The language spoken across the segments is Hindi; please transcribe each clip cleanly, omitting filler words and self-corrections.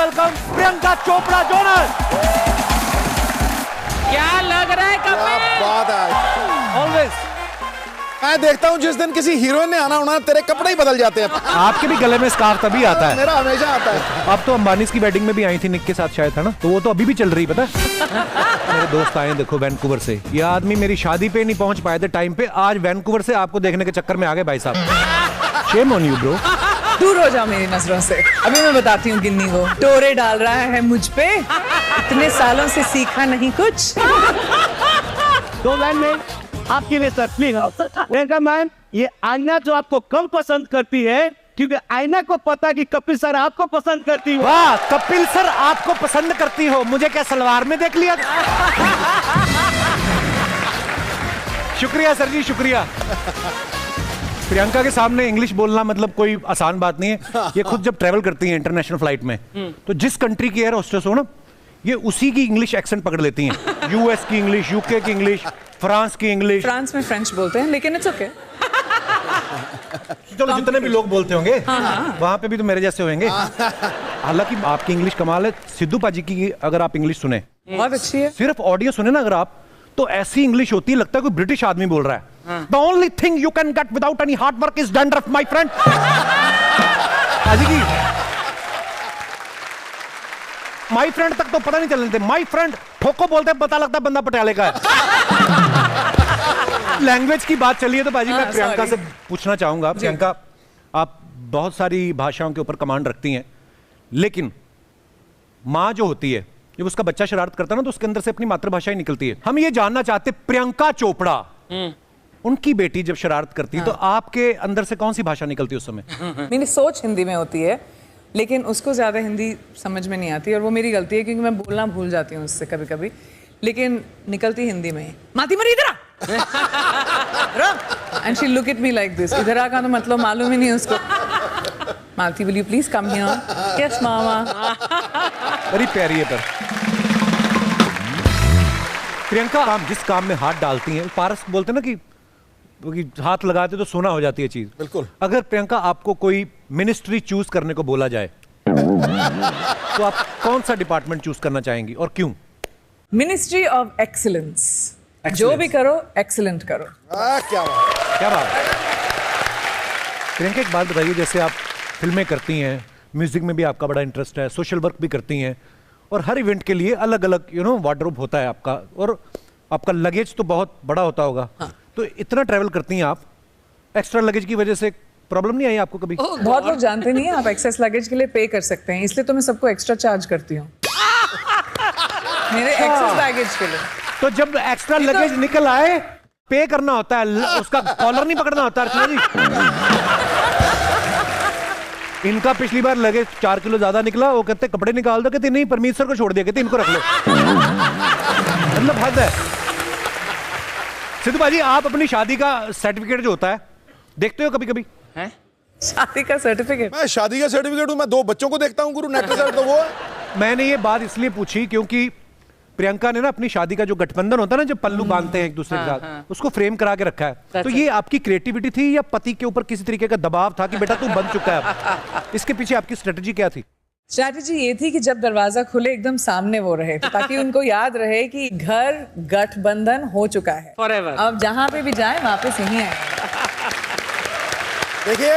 Welcome Priyanka Chopra Jonas. क्या लग रहा है कपिल? क्या बात है। ऑलवेज मैं देखता हूँ जिस दिन किसी हीरोइन ने आना होना तेरे कपड़े ही बदल जाते हैं। आपके भी गले में स्कार्फ तभी आता है। मेरा हमेशा आता है। अब तो अंबानी की वेडिंग में भी आई थी निक के साथ शायद, है ना? तो वो तो अभी भी चल रही, पता है? मेरे दोस्त आए देखो वैंकूवर से, ये आदमी मेरी शादी पे नहीं पहुंच पाए थे टाइम पे, आज वैंकूवर से आपको देखने के चक्कर में आ गए भाई साहब। Shame on you bro. दूर हो जाओ मेरी नजरों से। अभी मैं बताती हूँ गिन्नी को, टोरे डाल रहा है मुझ पे, इतने सालों से सीखा नहीं कुछ। तो मैम आपके लिए सर प्लीज प्रियंका मैम, ये आईना जो आपको कम पसंद करती है, क्योंकि आईना को पता कि कपिल सर आपको पसंद करती हो। वाह, कपिल सर आपको पसंद करती हो, मुझे क्या सलवार में देख लिया? शुक्रिया सर जी, शुक्रिया। प्रियंका के सामने इंग्लिश बोलना मतलब कोई आसान बात नहीं है। ये खुद जब ट्रैवल करती हैं इंटरनेशनल फ्लाइट में, तो जिस कंट्री की एयर होस्टेस हो ना, ये उसी की इंग्लिश एक्सेंट पकड़ लेती हैं। यूएस की इंग्लिश, यूके की इंग्लिश, फ्रांस की इंग्लिश। फ्रांस में फ्रेंच बोलते हैं, लेकिन इट्स ओके। चलो जितने भी लोग बोलते होंगे वहां पे भी तो मेरे जैसे होंगे। हालांकि आपकी इंग्लिश कमाल है। सिद्धू पाजी की अगर आप इंग्लिश सुने, बहुत अच्छी है। सिर्फ ऑडियो सुने ना अगर आप, तो ऐसी इंग्लिश होती है लगता है कोई ब्रिटिश आदमी बोल रहा है। The only thing you can get without any hard work is dandruff my friend. पाजी की माय फ्रेंड तक तो पता नहीं चलने देते, माय फ्रेंड ठोको बोलते हैं, पता लगता है बंदा पटियाले का है। लैंग्वेज की बात चली है तो बाजी मैं प्रियंका से पूछना चाहूंगा। प्रियंका, आप बहुत सारी भाषाओं के ऊपर कमांड रखती हैं, लेकिन माँ जो होती है, जब उसका बच्चा शरारत करता है ना, तो उसके अंदर से अपनी मातृभाषा ही निकलती है। हम ये जानना चाहते प्रियंका चोपड़ा, उनकी बेटी जब शरारत करती है तो आपके अंदर से कौन सी भाषा निकलती है उस समय? मेरी सोच हिंदी में होती है, लेकिन उसको ज्यादा हिंदी समझ में नहीं आती, और वो मेरी गलती है क्योंकि मैं बोलना भूल जाती हूँ उससे कभी कभी, लेकिन निकलती हिंदी में ही। माती मरी इधर आ। And she'll look at me like this. इधर आ का तो मतलब मालूम ही नहीं उसको। मालती, will you please come here? Yes, मामा। बड़ी प्यारी है। पर प्रियंका, आप जिस काम में हाथ डालती हैं, पारस बोलते हैं ना कि हाथ लगाते तो सोना हो जाती है चीज। बिल्कुल। अगर प्रियंका आपको कोई मिनिस्ट्री चूज करने को बोला जाए तो आप कौन सा डिपार्टमेंट चूज करना चाहेंगी और क्यों? Ministry of excellence. जो भी करो एक्सीलेंट करो। क्या बात, क्या बात है। प्रियंका, एक बात बताइए, जैसे आप फिल्में करती हैं, म्यूजिक में भी आपका बड़ा इंटरेस्ट है, सोशल वर्क भी करती हैं, और हर इवेंट के लिए अलग अलग वार्डरोब होता है आपका, और आपका लगेज तो बहुत बड़ा होता होगा। हाँ। तो इतना ट्रैवल करती हैं आप, एक्स्ट्रा लगेज की वजह से प्रॉब्लम नहीं आई आपको कभी? बहुत लोग जानते नहीं है आप एक्सेस लगेज के लिए पे कर सकते हैं, इसलिए तो मैं सबको एक्स्ट्रा चार्ज करती हूँ मेरे एक्सेस बैगेज के लिए। तो जब एक्स्ट्रा लगेज निकल आए, पे करना होता है, उसका कॉलर नहीं पकड़ना होता। अर्चना जी, इनका पिछली बार लगेज 4 किलो ज्यादा निकला, वो कहते कपड़े निकाल दो, कहते नहीं परमीत सर को छोड़ दिया, कहते इनको रख लो। मतलब हद है। सिद्धू भाजी, आप अपनी शादी का सर्टिफिकेट जो होता है देखते हो कभी कभी? हैं? शादी का सर्टिफिकेट? मैं शादी का सर्टिफिकेट हूँ, मैं 2 बच्चों को देखता हूँ गुरु, नेकलेस तो वो है। मैंने ये बात इसलिए पूछी क्योंकि प्रियंका ने ना अपनी शादी का जो गठबंधन होता है ना, जब पल्लू बांधते हैं एक दूसरे के साथ, उसको फ्रेम करा के रखा है। तो ये आपकी क्रिएटिविटी थी या पति के ऊपर किसी तरीके का दबाव था कि बेटा तू बन चुका है अब? इसके पीछे आपकी स्ट्रेटजी क्या थी? स्ट्रैटेजी ये थी कि जब दरवाजा खुले एकदम सामने वो रहे, ताकि उनको याद रहे कि घर गठबंधन हो चुका है Forever। अब जहां पे भी जाए वापस यहीं आए। देखिए,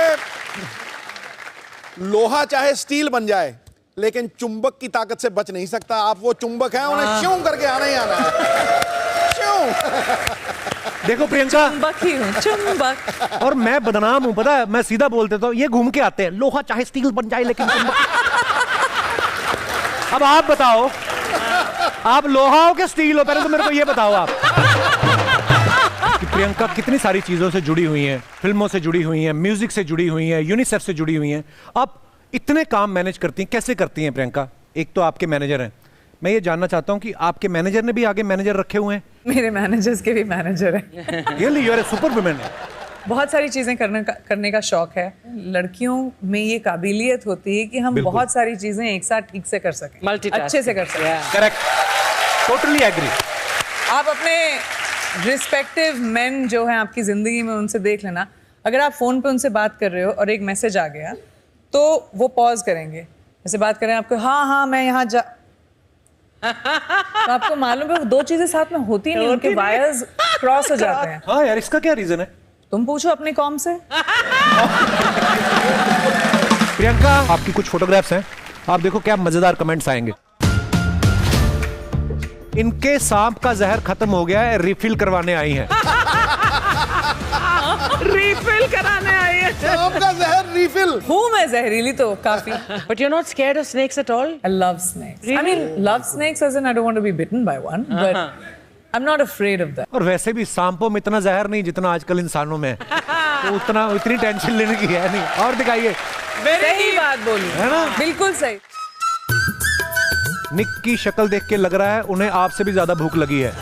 लोहा चाहे स्टील बन जाए, लेकिन चुंबक की ताकत से बच नहीं सकता। आप वो चुंबक हैं, उन्हें श्यों करके आना ही आना है। श्यों। देखो प्रियंका, चुंबक ही हूँ, चुंबक। और मैं बदनाम हूं, पता है, मैं सीधा बोल देता हूं, ये घूम के आते हैं, लोहा चाहे स्टील बन जाए लेकिन चुंबक। अब आप बताओ, आप लोहा हो कि स्टील हो? पहले तो मेरे को ये बताओ आप कि प्रियंका कितनी सारी चीजों से जुड़ी हुई हैं, फिल्मों से जुड़ी हुई हैं, म्यूजिक से जुड़ी हुई हैं, यूनिसेफ से जुड़ी हुई हैं। आप इतने काम मैनेज करती हैं, कैसे करती हैं प्रियंका? एक तो आपके मैनेजर हैं, मैं ये जानना चाहता हूं कि आपके मैनेजर ने भी आगे मैनेजर रखे हुए हैं? मेरे मैनेजर्स के भी मैनेजर हैं। Really you are a super woman. बहुत सारी चीजें करने का शौक है। लड़कियों में ये काबिलियत होती है कि हम बहुत सारी चीजें एक साथ ठीक से कर सकें, अच्छे से कर सकें। Correct, totally agree. आप अपने रिस्पेक्टिव मेन जो हैं आपकी जिंदगी में, उनसे देख लेना, अगर आप फोन पे उनसे बात कर रहे हो और एक मैसेज आ गया तो वो पॉज करेंगे, ऐसे बात करें आपको, हाँ मैं यहाँ जा तो आपको मालूम है वो दो चीजें साथ में होती नहीं, उनके वायर्स क्रॉस हो जाते हैं। हाँ यार, इसका क्या रीजन है? तुम पूछो अपनी कॉम से। प्रियंका, आपकी कुछ फोटोग्राफ्स हैं, आप देखो क्या मजेदार कमेंट्स आएंगे। इनके सांप का जहर खत्म हो गया है, रिफिल करवाने आई हैं। रिफिल कराने आई है। सांप का जहर रिफिल। हूँ मैं जहरीली तो काफी। But you're not scared of snakes at all? I love snakes. I mean, love snakes as in I don't want to be bitten by one, but I'm not afraid of that. और वैसे भी सांपों में इतना जहर नहीं जितना आजकल इंसानों में है, तो इतनी टेंशन लेने की है नहीं। और दिखाइए। सही बात बोली है ना? बिल्कुल सही। निक की शक्ल देख के लग रहा है उन्हें आपसे भी ज्यादा भूख लगी है।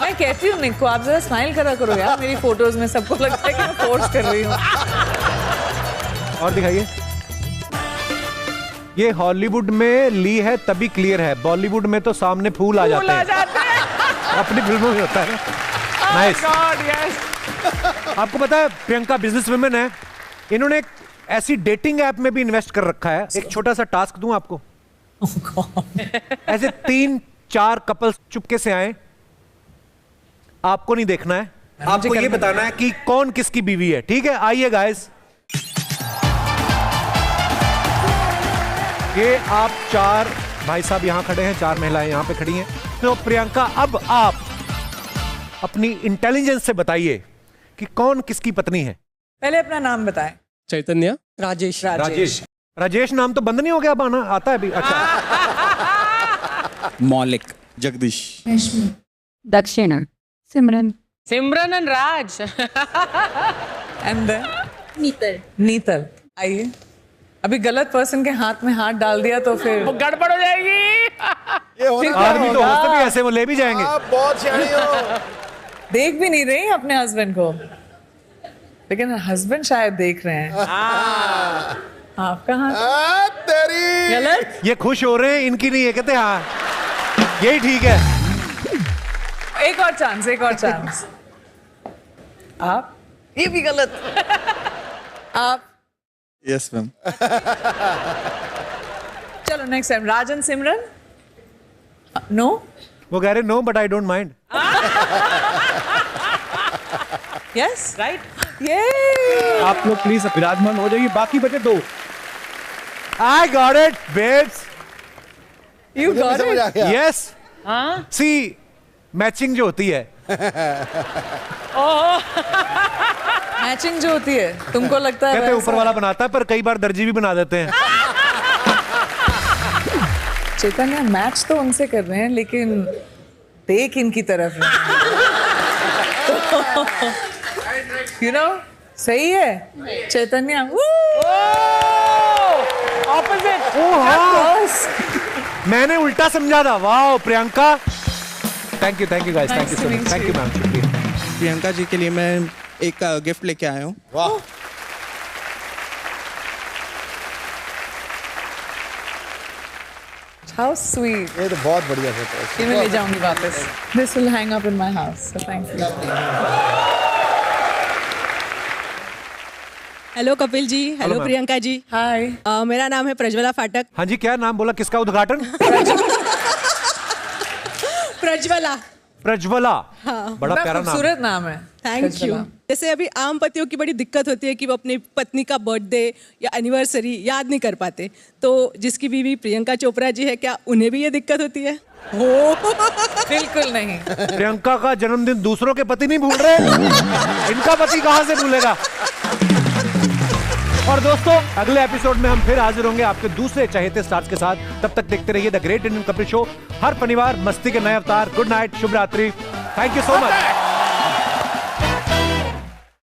मैं कहती हूँ निक को, आप जरा स्माइल करा करो यार, मेरी फोटोज में सबको लगता है कि मैं फोर्स कर रही हूँ। और दिखाइए। ये हॉलीवुड में ली है तभी क्लियर है, बॉलीवुड में तो सामने फूल आ जाते हैं। अपनी फिल्मों में होता है। नाइस। आपको पता है प्रियंका बिजनेस वुमेन है, इन्होंने एक ऐसी डेटिंग ऐप में भी इन्वेस्ट कर रखा है। एक छोटा सा टास्क दूं आपको। ऐसे 3-4 कपल्स चुपके से आए, आपको नहीं देखना है, आपको ये बताना है कि कौन किसकी बीवी है। ठीक है, आइए गाइस। ये आप 4 भाई साहब यहां खड़े हैं, 4 महिलाएं यहां पे खड़ी हैं। तो प्रियंका, अब आप अपनी इंटेलिजेंस से बताइए कि कौन किसकी पत्नी है। पहले अपना नाम बताएं। चैतन्य। Rajesh. राजेश नाम तो बंद नहीं हो गया, अब आना आता है अभी। अच्छा। Maulik. Jagdish. Dakshina. Simran. Simran and Raj. And then Neetal. आइए, अभी गलत पर्सन के हाथ में हाथ डाल दिया तो फिर गड़बड़ हो जाएगी। ये होना आदमी तो होते भी ऐसे, वो ले भी जाएंगे। आप बहुत सियाणी हो। देख भी नहीं रही अपने हस्बैंड को, लेकिन हस्बैंड शायद देख रहे हैं। आपका हाथ तेरी गलत। ये खुश हो रहे हैं, इनकी नहीं है, कहते हाँ यही ठीक है। एक और चांस, एक और चांस। आप, ये भी गलत। आप, यस मैम। चलो next time. Rajan Simran. No, वो कह रहे no but I don't mind. Yes Right? ये आप लोग प्लीज विराजमान हो जाइए, बाकी बचे 2। I got it babes. You got समझ आ इट। गया। यस, सी मैचिंग जो होती है, मैचिंग जो होती है, तुमको लगता है कहते हैं वैसा? ऊपर वाला बनाता है, पर कई बार दर्जी भी बना देते हैं। चैतन्य मैच तो उनसे कर रहे हैं, लेकिन देख इनकी तरफ यू नो, सही है चैतन्य। Opposite. मैंने उल्टा समझा था। वाह Priyanka, thank you guys, thank you so much, thank you ma'am, शुक्रिया। प्रियंका जी के लिए मैं एक गिफ्ट लेके आया हूँ। वाह, हाउ स्वीट। ये तो बहुत बढ़िया फोटो है। ये मैं ले जाऊंगी वापस। This will hang up in my house, so thank you. Hello Kapil ji, hello ma'am. Priyanka ji. Hi. मेरा नाम है प्रज्वला फाटक। हाँ जी, क्या नाम बोला, किसका उद्घाटन? प्रज्वला। प्रज्वला। हाँ। बड़ा बड़ा प्यारा नाम है। खूबसूरत नाम है। Thank you. प्रज्वला। जैसे अभी आम पतियों की बड़ी दिक्कत होती है कि वो अपनी पत्नी का बर्थडे या एनिवर्सरी याद नहीं कर पाते, तो जिसकी बीवी प्रियंका चोपड़ा जी है, क्या उन्हें भी ये दिक्कत होती है? बिल्कुल नहीं। प्रियंका का जन्मदिन दूसरों के पति नहीं भूल रहे, इनका पति कहां से भूलेगा। और दोस्तों, अगले एपिसोड में हम फिर हाजिर होंगे आपके दूसरे चहेते स्टार्स के साथ। तब तक देखते रहिए the great Indian Kapil show, हर शनिवार मस्ती के नए अवतार। गुड नाइट, शुभ रात्रि, थैंक यू सो मच।